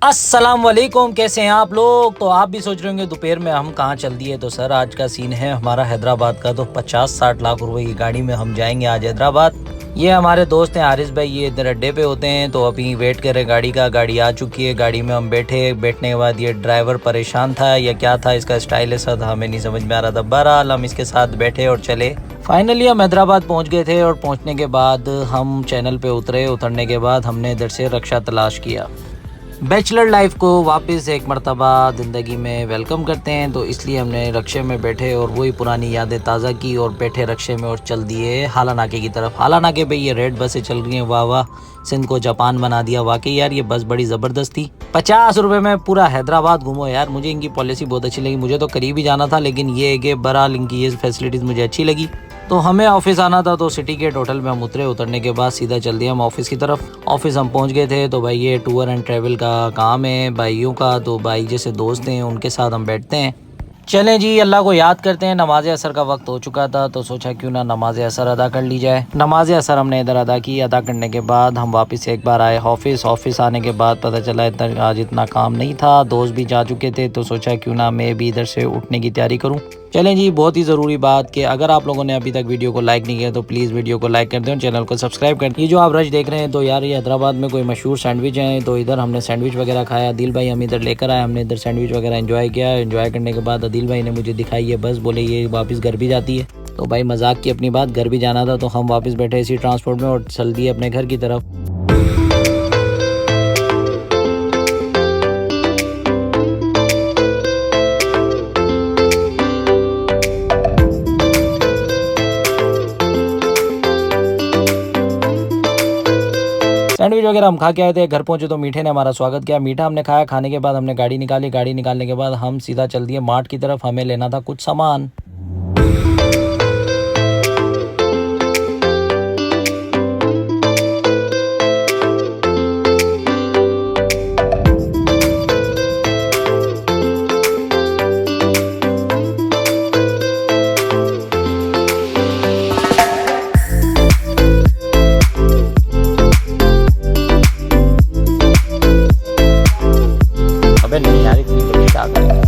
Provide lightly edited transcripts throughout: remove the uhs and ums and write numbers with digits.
अस्सलाम वालेकुम, कैसे हैं आप लोग। तो आप भी सोच रहे होंगे दोपहर में हम कहाँ चल दिए। तो सर आज का सीन है हमारा हैदराबाद का। तो 50-60 लाख रुपए की गाड़ी में हम जाएंगे आज हैदराबाद। ये हमारे दोस्त हैं हारिस भाई, ये इधर अड्डे पे होते हैं। तो अभी वेट कर रहे गाड़ी का। गाड़ी आ चुकी है, गाड़ी में हम बैठने के बाद ये ड्राइवर परेशान था या क्या था, इसका स्टाइल ऐसा था हमें नहीं समझ में आ रहा था। बहरहाल हम इसके साथ बैठे और चले। फाइनली हम हैदराबाद पहुंच गए थे और पहुंचने के बाद हम चैनल पे उतरे। उतरने के बाद हमने इधर से रक्षा तलाश किया। बैचलर लाइफ को वापस एक मर्तबा ज़िंदगी में वेलकम करते हैं, तो इसलिए हमने रक्शे में बैठे और वही पुरानी यादें ताज़ा की और बैठे रक्शे में और चल दिए हाला नाके की तरफ। हाला नाके पे ये रेड बसें चल रही हैं। वाह वाह, सिंध को जापान बना दिया। वाकई यार ये बस बड़ी ज़बरदस्त थी। 50 रुपये में पूरा हैदराबाद घूमो यार। मुझे इनकी पॉलिसी बहुत अच्छी लगी। मुझे तो करीब ही जाना था, लेकिन ये है कि बहरहाल इनकी ये फैसिलिटीज़ मुझे अच्छी लगी। तो हमें ऑफिस आना था, तो सिटी गेट होटल में हम उतरे। उतरने के बाद सीधा चल दिया हम ऑफिस की तरफ। ऑफिस हम पहुंच गए थे। तो भाई ये टूर एंड ट्रैवल का काम है भाइयों का। तो भाई जैसे दोस्त हैं उनके साथ हम बैठते हैं। चलें जी, अल्लाह को याद करते हैं। नमाज असर का वक्त हो चुका था, तो सोचा क्यों ना नमाज असर अदा कर ली जाए। नमाज असर हमने इधर अदा की। अदा करने के बाद हम वापस एक बार आए ऑफिस आने के बाद पता चला इधर आज इतना काम नहीं था, दोस्त भी जा चुके थे। तो सोचा क्यों ना मैं भी इधर से उठने की तैयारी करूं। चलें जी, बहुत ही ज़रूरी बात कि अगर आप लोगों ने अभी तक वीडियो को लाइक नहीं किया तो प्लीज़ वीडियो को लाइक कर दें और चैनल को सब्सक्राइब कर दें। ये जो आप रश देख रहे हैं, तो यार ये हैदराबाद में कोई मशहूर सैंडविच है। तो इधर हमने सैंडविच वगैरह खाया। दिल भाई हम इधर लेकर आए, हमने इधर सैंडविच वगैरह एंजॉय किया। एंजॉय करने के बाद दिल भाई ने मुझे दिखाई है बस, बोले ये वापस घर भी जाती है। तो भाई मजाक की अपनी बात, घर भी जाना था। तो हम वापस बैठे इसी ट्रांसपोर्ट में और चल दिए अपने घर की तरफ। सैंडविच वगैरह हम खा के आए थे। घर पहुंचे तो मीठे ने हमारा स्वागत किया। मीठा हमने खाया। खाने के बाद हमने गाड़ी निकाली। गाड़ी निकालने के बाद हम सीधा चल दिए मार्ट की तरफ। हमें लेना था कुछ सामान। अबे नहीं यार, इतनी बड़ी क्या करें।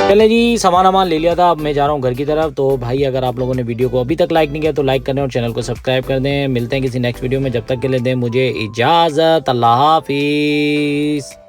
चले जी, सामान वामान ले लिया था। अब मैं जा रहा हूँ घर की तरफ। तो भाई अगर आप लोगों ने वीडियो को अभी तक लाइक नहीं किया तो लाइक करें और चैनल को सब्सक्राइब कर दें। मिलते हैं किसी नेक्स्ट वीडियो में, जब तक के लिए दें मुझे इजाज़त। अल्लाह हाफिज़।